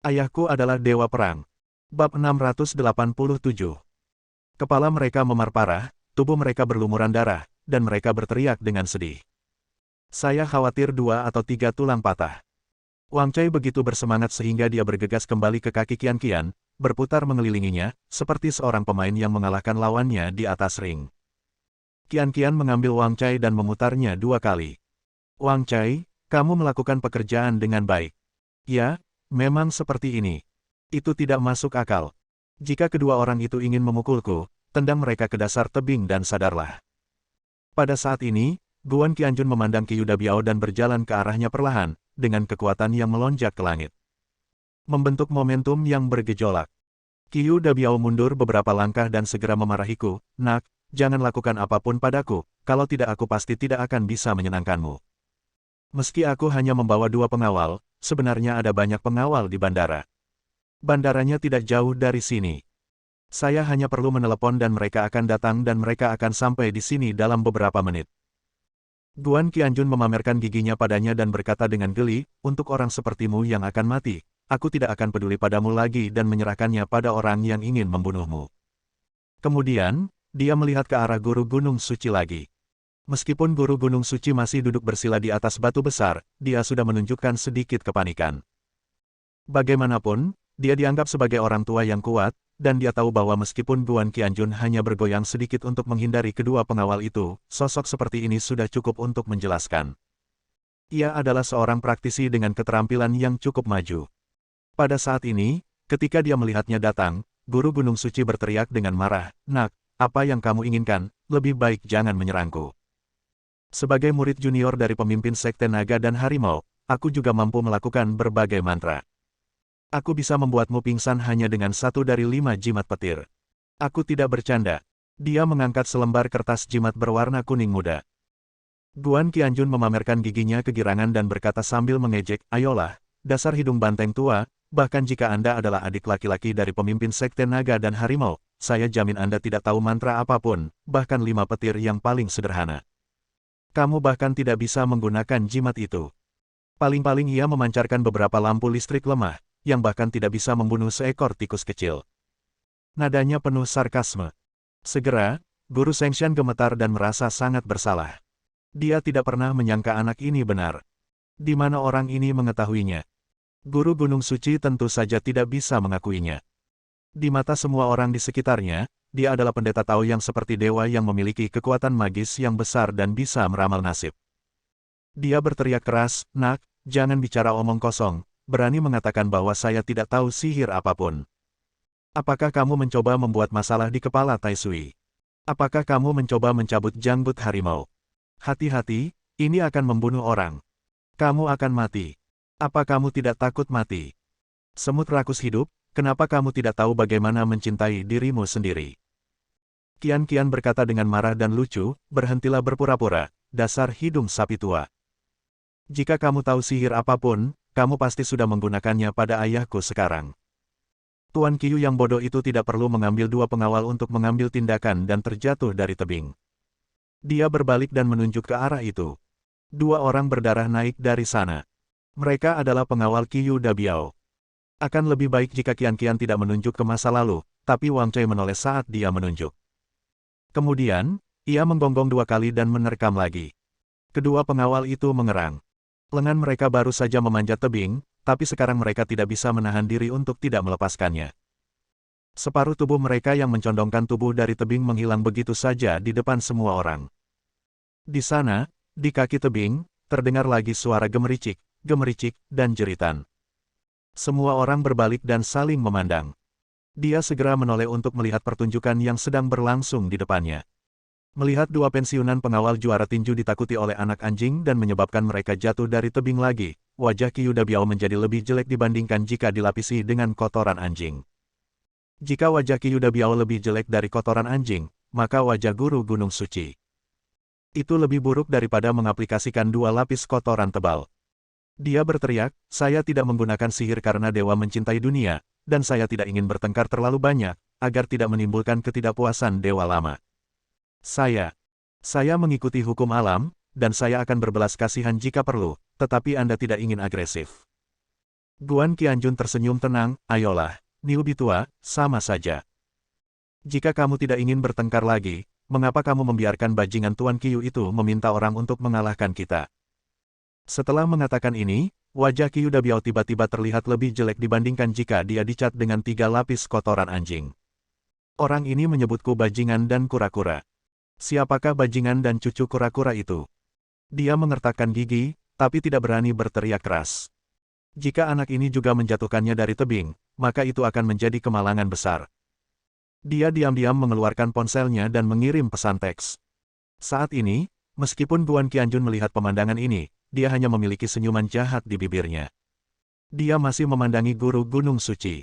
Ayahku adalah dewa perang. Bab 687. Kepala mereka memar parah, tubuh mereka berlumuran darah, dan mereka berteriak dengan sedih. Saya khawatir 2 atau 3 tulang patah. Wang Cai begitu bersemangat sehingga dia bergegas kembali ke kaki Qian Qian, berputar mengelilinginya, seperti seorang pemain yang mengalahkan lawannya di atas ring. Qian Qian mengambil Wang Cai dan memutarnya 2 kali. Wang Cai, kamu melakukan pekerjaan dengan baik. Ya, memang seperti ini. Itu tidak masuk akal. Jika kedua orang itu ingin memukulku, tendang mereka ke dasar tebing dan sadarlah. Pada saat ini, Guan Qianjun memandang Qiu Dabiao dan berjalan ke arahnya perlahan, dengan kekuatan yang melonjak ke langit. Membentuk momentum yang bergejolak. Qiu Dabiao mundur beberapa langkah dan segera memarahiku, "Nak, jangan lakukan apapun padaku, kalau tidak aku pasti tidak akan bisa menyenangkanmu." Meski aku hanya membawa 2 pengawal, sebenarnya ada banyak pengawal di bandara. Bandaranya tidak jauh dari sini. Saya hanya perlu menelepon dan mereka akan datang dan mereka akan sampai di sini dalam beberapa menit. Guan Qianjun memamerkan giginya padanya dan berkata dengan geli, "Untuk orang sepertimu yang akan mati, aku tidak akan peduli padamu lagi dan menyerahkannya pada orang yang ingin membunuhmu." Kemudian, dia melihat ke arah guru Gunung Suci lagi. Meskipun guru Gunung Suci masih duduk bersila di atas batu besar, dia sudah menunjukkan sedikit kepanikan. Bagaimanapun, dia dianggap sebagai orang tua yang kuat, dan dia tahu bahwa meskipun Guan Qianjun hanya bergoyang sedikit untuk menghindari kedua pengawal itu, sosok seperti ini sudah cukup untuk menjelaskan. Ia adalah seorang praktisi dengan keterampilan yang cukup maju. Pada saat ini, ketika dia melihatnya datang, guru Gunung Suci berteriak dengan marah, "Nak, apa yang kamu inginkan? Lebih baik jangan menyerangku. Sebagai murid junior dari pemimpin Sekte Naga dan Harimau, aku juga mampu melakukan berbagai mantra. Aku bisa membuatmu pingsan hanya dengan 1 dari 5 jimat petir. Aku tidak bercanda." Dia mengangkat selembar kertas jimat berwarna kuning muda. Guan Qianjun memamerkan giginya kegirangan dan berkata sambil mengejek, "Ayolah, dasar hidung banteng tua, bahkan jika Anda adalah adik laki-laki dari pemimpin Sekte Naga dan Harimau, saya jamin Anda tidak tahu mantra apapun, bahkan 5 petir yang paling sederhana. Kamu bahkan tidak bisa menggunakan jimat itu. Paling-paling ia memancarkan beberapa lampu listrik lemah, yang bahkan tidak bisa membunuh seekor tikus kecil." Nadanya penuh sarkasme. Segera, Guru Sengshan gemetar dan merasa sangat bersalah. Dia tidak pernah menyangka anak ini benar. Di mana orang ini mengetahuinya? Guru Gunung Suci tentu saja tidak bisa mengakuinya. Di mata semua orang di sekitarnya, dia adalah pendeta Tao yang seperti dewa yang memiliki kekuatan magis yang besar dan bisa meramal nasib. Dia berteriak keras, "Nak, jangan bicara omong kosong. Berani mengatakan bahwa saya tidak tahu sihir apapun. Apakah kamu mencoba membuat masalah di kepala Tai Sui? Apakah kamu mencoba mencabut janggut harimau? Hati-hati, ini akan membunuh orang. Kamu akan mati. Apa kamu tidak takut mati? Semut rakus hidup, kenapa kamu tidak tahu bagaimana mencintai dirimu sendiri?" Qian Qian berkata dengan marah dan lucu, "Berhentilah berpura-pura, dasar hidung sapi tua. Jika kamu tahu sihir apapun, kamu pasti sudah menggunakannya pada ayahku sekarang." Tuan Qiu yang bodoh itu tidak perlu mengambil 2 pengawal untuk mengambil tindakan dan terjatuh dari tebing. Dia berbalik dan menunjuk ke arah itu. 2 orang berdarah naik dari sana. Mereka adalah pengawal Qiu Dabiao. Akan lebih baik jika Qian Qian tidak menunjuk ke masa lalu, tapi Wang Cai menoleh saat dia menunjuk. Kemudian, ia menggonggong 2 kali dan menerkam lagi. Kedua pengawal itu mengerang. Lengan mereka baru saja memanjat tebing, tapi sekarang mereka tidak bisa menahan diri untuk tidak melepaskannya. Separuh tubuh mereka yang mencondongkan tubuh dari tebing menghilang begitu saja di depan semua orang. Di sana, di kaki tebing, terdengar lagi suara gemericik, gemericik, dan jeritan. Semua orang berbalik dan saling memandang. Dia segera menoleh untuk melihat pertunjukan yang sedang berlangsung di depannya. Melihat 2 pensiunan pengawal juara tinju ditakuti oleh anak anjing dan menyebabkan mereka jatuh dari tebing lagi, wajah Qiu Dabiao menjadi lebih jelek dibandingkan jika dilapisi dengan kotoran anjing. Jika wajah Qiu Dabiao lebih jelek dari kotoran anjing, maka wajah guru Gunung Suci itu lebih buruk daripada mengaplikasikan 2 lapis kotoran tebal. Dia berteriak, "Saya tidak menggunakan sihir karena dewa mencintai dunia, dan saya tidak ingin bertengkar terlalu banyak, agar tidak menimbulkan ketidakpuasan dewa lama. Saya mengikuti hukum alam, dan saya akan berbelas kasihan jika perlu, tetapi Anda tidak ingin agresif." Guan Qianjun tersenyum tenang, ayolah, newbie tua, sama saja. Jika kamu tidak ingin bertengkar lagi, mengapa kamu membiarkan bajingan Tuan Qiu itu meminta orang untuk mengalahkan kita? Setelah mengatakan ini, wajah Qiu Dabiao tiba-tiba terlihat lebih jelek dibandingkan jika dia dicat dengan 3 lapis kotoran anjing. Orang ini menyebutku bajingan dan kura-kura. Siapakah bajingan dan cucu kura-kura itu? Dia mengertakkan gigi, tapi tidak berani berteriak keras. Jika anak ini juga menjatuhkannya dari tebing, maka itu akan menjadi kemalangan besar. Dia diam-diam mengeluarkan ponselnya dan mengirim pesan teks. Saat ini, meskipun Guan Qianjun melihat pemandangan ini, dia hanya memiliki senyuman jahat di bibirnya. Dia masih memandangi guru Gunung Suci.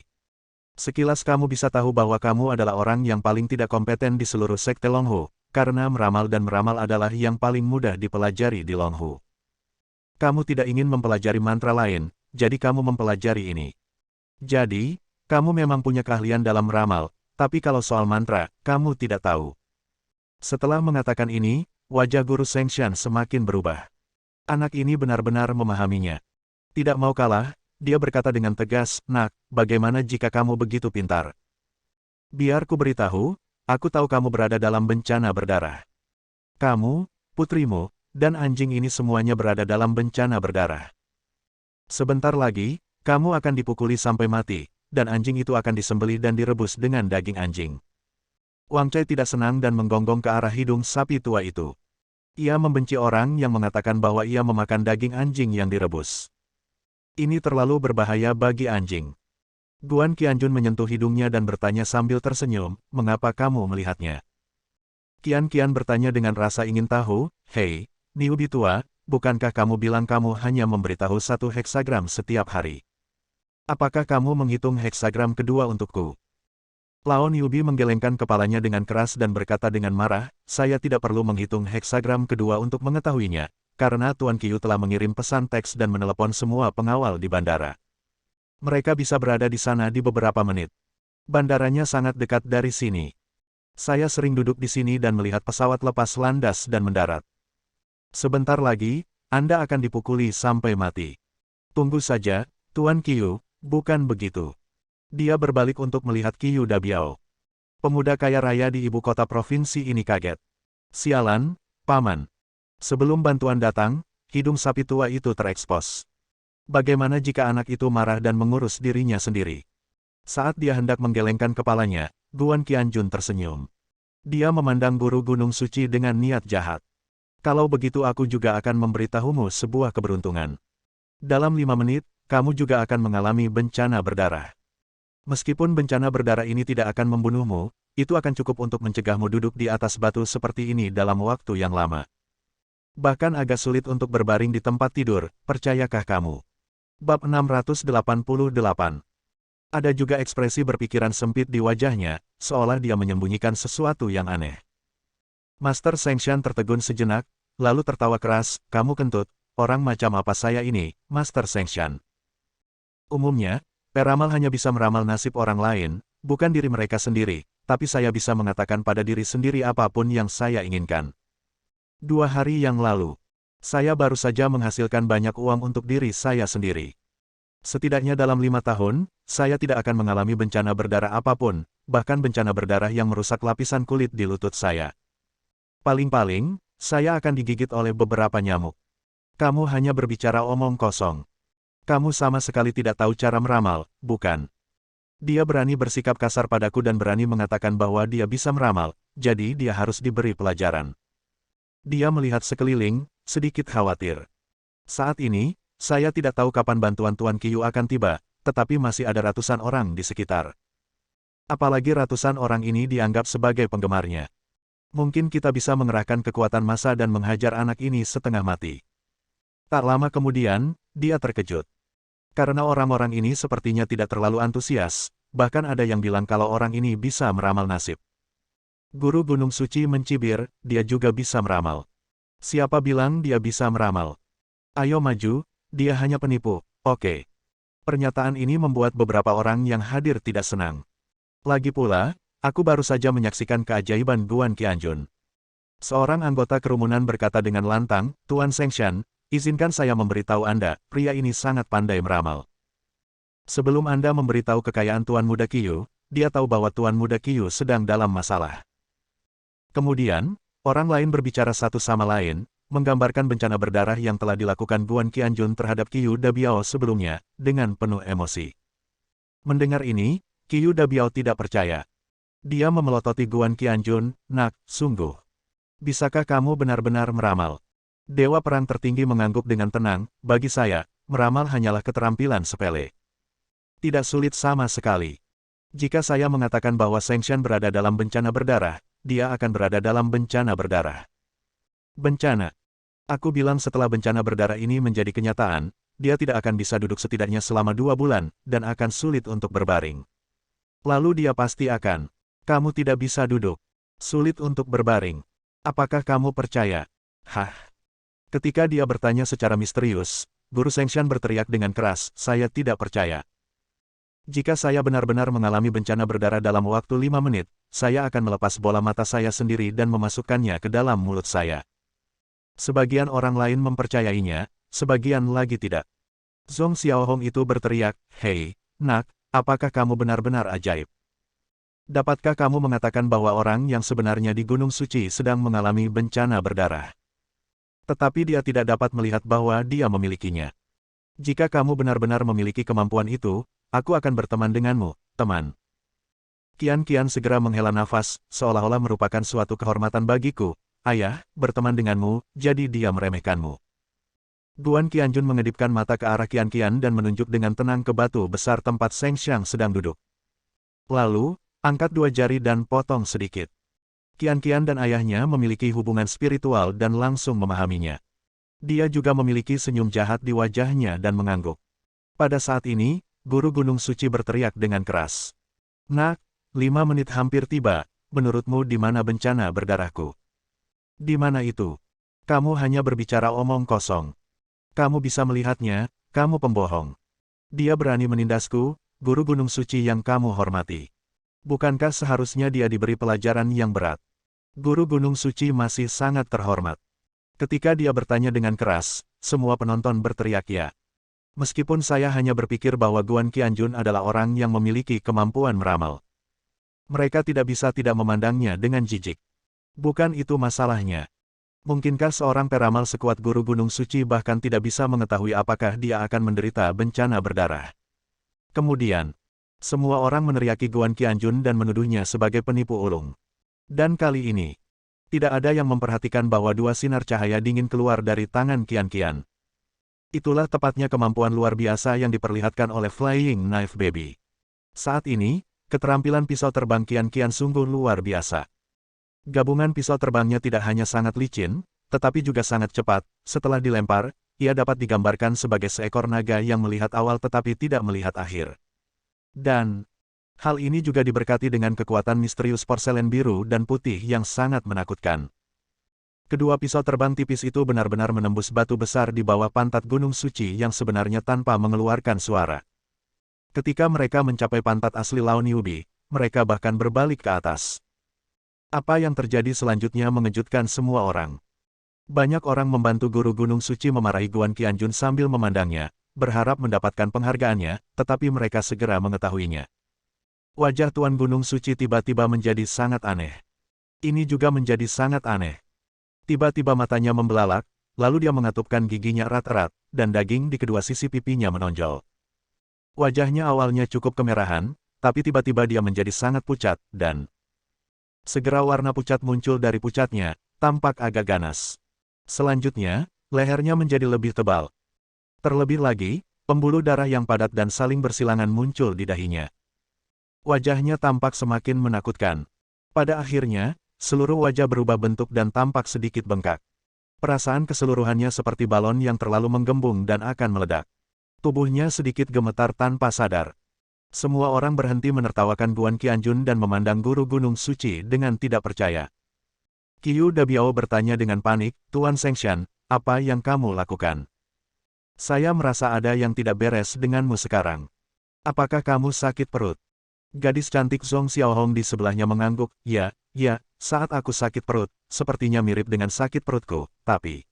Sekilas kamu bisa tahu bahwa kamu adalah orang yang paling tidak kompeten di seluruh sekte Longhu, karena meramal dan meramal adalah yang paling mudah dipelajari di Longhu. Kamu tidak ingin mempelajari mantra lain, jadi kamu mempelajari ini. Jadi, kamu memang punya keahlian dalam meramal, tapi kalau soal mantra, kamu tidak tahu. Setelah mengatakan ini, wajah guru Sengshan semakin berubah. Anak ini benar-benar memahaminya. Tidak mau kalah, dia berkata dengan tegas, "Nak, bagaimana jika kamu begitu pintar? Biar ku beritahu, aku tahu kamu berada dalam bencana berdarah. Kamu, putrimu, dan anjing ini semuanya berada dalam bencana berdarah. Sebentar lagi, kamu akan dipukuli sampai mati, dan anjing itu akan disembelih dan direbus dengan daging anjing." Wang Cai tidak senang dan menggonggong ke arah hidung sapi tua itu. Ia membenci orang yang mengatakan bahwa ia memakan daging anjing yang direbus. Ini terlalu berbahaya bagi anjing. Guan Qianjun menyentuh hidungnya dan bertanya sambil tersenyum, "Mengapa kamu melihatnya?" Qian bertanya dengan rasa ingin tahu, "Hei, newbie tua, bukankah kamu bilang kamu hanya memberitahu 1 heksagram setiap hari? Apakah kamu menghitung heksagram kedua untukku?" Lao Newbie menggelengkan kepalanya dengan keras dan berkata dengan marah, "Saya tidak perlu menghitung heksagram kedua untuk mengetahuinya, karena Tuan Qiu telah mengirim pesan teks dan menelepon semua pengawal di bandara. Mereka bisa berada di sana di beberapa menit. Bandaranya sangat dekat dari sini. Saya sering duduk di sini dan melihat pesawat lepas landas dan mendarat. Sebentar lagi, Anda akan dipukuli sampai mati. Tunggu saja, Tuan Qiu, bukan begitu." Dia berbalik untuk melihat Qiu Dabiao. Pemuda kaya raya di ibu kota provinsi ini kaget. "Sialan, Paman. Sebelum bantuan datang, hidung sapi tua itu terekspos. Bagaimana jika anak itu marah dan mengurus dirinya sendiri?" Saat dia hendak menggelengkan kepalanya, Guan Qianjun tersenyum. Dia memandang guru Gunung Suci dengan niat jahat. "Kalau begitu aku juga akan memberitahumu sebuah keberuntungan. Dalam 5 menit, kamu juga akan mengalami bencana berdarah. Meskipun bencana berdarah ini tidak akan membunuhmu, itu akan cukup untuk mencegahmu duduk di atas batu seperti ini dalam waktu yang lama. Bahkan agak sulit untuk berbaring di tempat tidur, percayakah kamu?" Bab 688. Ada juga ekspresi berpikiran sempit di wajahnya, seolah dia menyembunyikan sesuatu yang aneh. Master Sengshan tertegun sejenak, lalu tertawa keras, "Kamu kentut, orang macam apa saya ini, Master Sengshan? Umumnya, peramal hanya bisa meramal nasib orang lain, bukan diri mereka sendiri, tapi saya bisa mengatakan pada diri sendiri apapun yang saya inginkan. 2 hari yang lalu, saya baru saja menghasilkan banyak uang untuk diri saya sendiri. Setidaknya dalam 5 tahun, saya tidak akan mengalami bencana berdarah apapun, bahkan bencana berdarah yang merusak lapisan kulit di lutut saya. Paling-paling, saya akan digigit oleh beberapa nyamuk. Kamu hanya berbicara omong kosong. Kamu sama sekali tidak tahu cara meramal, bukan?" Dia berani bersikap kasar padaku dan berani mengatakan bahwa dia bisa meramal, jadi dia harus diberi pelajaran. Dia melihat sekeliling, sedikit khawatir. Saat ini, saya tidak tahu kapan bantuan Tuan Qiu akan tiba, tetapi masih ada ratusan orang di sekitar. Apalagi ratusan orang ini dianggap sebagai penggemarnya. Mungkin kita bisa mengerahkan kekuatan massa dan menghajar anak ini setengah mati. Tak lama kemudian, dia terkejut. Karena orang-orang ini sepertinya tidak terlalu antusias, bahkan ada yang bilang kalau orang ini bisa meramal nasib. Guru Gunung Suci mencibir, "Dia juga bisa meramal." "Siapa bilang dia bisa meramal? Ayo maju, dia hanya penipu." "Oke." Pernyataan ini membuat beberapa orang yang hadir tidak senang. Lagi pula, aku baru saja menyaksikan keajaiban Guan Qianjun. Seorang anggota kerumunan berkata dengan lantang, "Tuan Sengshan, izinkan saya memberitahu Anda, pria ini sangat pandai meramal." Sebelum Anda memberitahu kekayaan Tuan Muda Qiyu, dia tahu bahwa Tuan Muda Qiyu sedang dalam masalah. Kemudian, orang lain berbicara satu sama lain, menggambarkan bencana berdarah yang telah dilakukan Guan Qianjun terhadap Qiyu Dabiao sebelumnya, dengan penuh emosi. Mendengar ini, Qiyu Dabiao tidak percaya. Dia memelototi Guan Qianjun, "Nak, sungguh. Bisakah kamu benar-benar meramal?" Dewa Perang tertinggi mengangguk dengan tenang, "Bagi saya, meramal hanyalah keterampilan sepele. Tidak sulit sama sekali. Jika saya mengatakan bahwa Sengshan berada dalam bencana berdarah, dia akan berada dalam bencana berdarah." Bencana. Aku bilang setelah bencana berdarah ini menjadi kenyataan, dia tidak akan bisa duduk setidaknya selama 2 bulan, dan akan sulit untuk berbaring. Lalu dia pasti akan. Kamu tidak bisa duduk. Sulit untuk berbaring. Apakah kamu percaya? Hah? Ketika dia bertanya secara misterius, Guru Sengshan berteriak dengan keras, "Saya tidak percaya. Jika saya benar-benar mengalami bencana berdarah dalam waktu 5 menit, saya akan melepas bola mata saya sendiri dan memasukkannya ke dalam mulut saya." Sebagian orang lain mempercayainya, sebagian lagi tidak. Zhong Xiaohong itu berteriak, "Hei, Nak, apakah kamu benar-benar ajaib? Dapatkah kamu mengatakan bahwa orang yang sebenarnya di Gunung Suci sedang mengalami bencana berdarah? Tetapi dia tidak dapat melihat bahwa dia memilikinya. Jika kamu benar-benar memiliki kemampuan itu, aku akan berteman denganmu, teman." Qian segera menghela nafas, seolah-olah merupakan suatu kehormatan bagiku. "Ayah, berteman denganmu, jadi dia meremehkanmu." Guan Qianjun mengedipkan mata ke arah Qian dan menunjuk dengan tenang ke batu besar tempat Sengshan sedang duduk. Lalu, angkat 2 jari dan potong sedikit. Qian dan ayahnya memiliki hubungan spiritual dan langsung memahaminya. Dia juga memiliki senyum jahat di wajahnya dan mengangguk. Pada saat ini, Guru Gunung Suci berteriak dengan keras. "Nak, 5 menit hampir tiba, menurutmu di mana bencana berdarahku? Di mana itu? Kamu hanya berbicara omong kosong. Kamu bisa melihatnya, kamu pembohong. Dia berani menindasku, Guru Gunung Suci yang kamu hormati. Bukankah seharusnya dia diberi pelajaran yang berat?" Guru Gunung Suci masih sangat terhormat. Ketika dia bertanya dengan keras, semua penonton berteriak ya. Meskipun saya hanya berpikir bahwa Guan Qianjun adalah orang yang memiliki kemampuan meramal. Mereka tidak bisa tidak memandangnya dengan jijik. Bukan itu masalahnya. Mungkinkah seorang peramal sekuat Guru Gunung Suci bahkan tidak bisa mengetahui apakah dia akan menderita bencana berdarah? Kemudian, semua orang meneriaki Guan Qianjun dan menuduhnya sebagai penipu ulung. Dan kali ini, tidak ada yang memperhatikan bahwa 2 sinar cahaya dingin keluar dari tangan Qian. Itulah tepatnya kemampuan luar biasa yang diperlihatkan oleh Flying Knife Baby. Saat ini, keterampilan pisau terbang Qian sungguh luar biasa. Gabungan pisau terbangnya tidak hanya sangat licin, tetapi juga sangat cepat. Setelah dilempar, ia dapat digambarkan sebagai seekor naga yang melihat awal tetapi tidak melihat akhir. Dan, hal ini juga diberkati dengan kekuatan misterius porselen biru dan putih yang sangat menakutkan. Kedua pisau terbang tipis itu benar-benar menembus batu besar di bawah pantat Gunung Suci yang sebenarnya tanpa mengeluarkan suara. Ketika mereka mencapai pantat asli Laon Yubi, mereka bahkan berbalik ke atas. Apa yang terjadi selanjutnya mengejutkan semua orang. Banyak orang membantu Guru Gunung Suci memarahi Guan Qianjun sambil memandangnya, berharap mendapatkan penghargaannya, tetapi mereka segera mengetahuinya. Wajah Tuan Gunung Suci tiba-tiba menjadi sangat aneh. Ini juga menjadi sangat aneh. Tiba-tiba matanya membelalak, lalu dia mengatupkan giginya erat-erat, dan daging di kedua sisi pipinya menonjol. Wajahnya awalnya cukup kemerahan, tapi tiba-tiba dia menjadi sangat pucat, dan segera warna pucat muncul dari pucatnya, tampak agak ganas. Selanjutnya, lehernya menjadi lebih tebal. Terlebih lagi, pembuluh darah yang padat dan saling bersilangan muncul di dahinya. Wajahnya tampak semakin menakutkan. Pada akhirnya, seluruh wajah berubah bentuk dan tampak sedikit bengkak. Perasaan keseluruhannya seperti balon yang terlalu menggembung dan akan meledak. Tubuhnya sedikit gemetar tanpa sadar. Semua orang berhenti menertawakan Guan Qianjun dan memandang Guru Gunung Suci dengan tidak percaya. Qiyu Dabiao bertanya dengan panik, "Tuan Sengshan, apa yang kamu lakukan? Saya merasa ada yang tidak beres denganmu sekarang. Apakah kamu sakit perut?" Gadis cantik Zhong Xiaohong di sebelahnya mengangguk, ya, saat aku sakit perut, sepertinya mirip dengan sakit perutku, tapi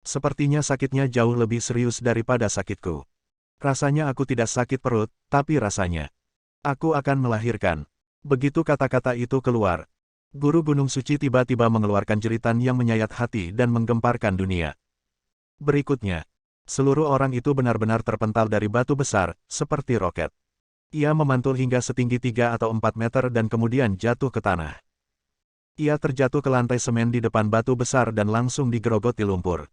sepertinya sakitnya jauh lebih serius daripada sakitku. Rasanya aku tidak sakit perut, tapi rasanya aku akan melahirkan. Begitu kata-kata itu keluar, Guru Gunung Suci tiba-tiba mengeluarkan jeritan yang menyayat hati dan menggemparkan dunia. Berikutnya, seluruh orang itu benar-benar terpental dari batu besar, seperti roket. Ia memantul hingga setinggi 3 atau 4 meter dan kemudian jatuh ke tanah. Ia terjatuh ke lantai semen di depan batu besar dan langsung digerogoti lumpur.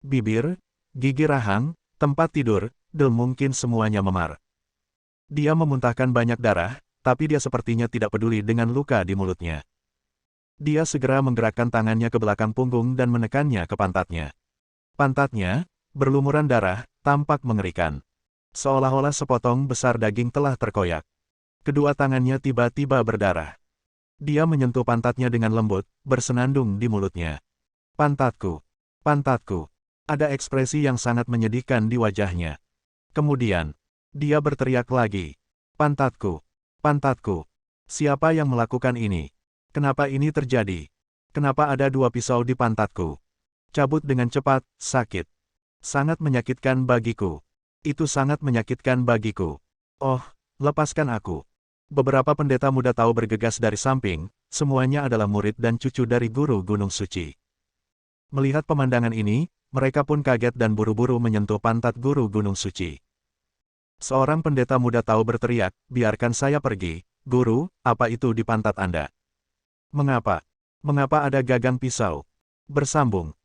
Bibir, gigi rahang, tempat tidur, dan mungkin semuanya memar. Dia memuntahkan banyak darah, tapi dia sepertinya tidak peduli dengan luka di mulutnya. Dia segera menggerakkan tangannya ke belakang punggung dan menekannya ke pantatnya. Pantatnya, berlumuran darah, tampak mengerikan. Seolah-olah sepotong besar daging telah terkoyak. Kedua tangannya tiba-tiba berdarah. Dia menyentuh pantatnya dengan lembut, bersenandung di mulutnya. Pantatku, pantatku. Ada ekspresi yang sangat menyedihkan di wajahnya. Kemudian, dia berteriak lagi. Pantatku, pantatku. Siapa yang melakukan ini? Kenapa ini terjadi? Kenapa ada 2 pisau di pantatku? Cabut dengan cepat, sakit. Sangat menyakitkan bagiku. Itu sangat menyakitkan bagiku. Oh, lepaskan aku. Beberapa pendeta muda tahu bergegas dari samping, semuanya adalah murid dan cucu dari Guru Gunung Suci. Melihat pemandangan ini, mereka pun kaget dan buru-buru menyentuh pantat Guru Gunung Suci. Seorang pendeta muda tahu berteriak, biarkan saya pergi, Guru, apa itu di pantat Anda? Mengapa? Mengapa ada gagang pisau? Bersambung.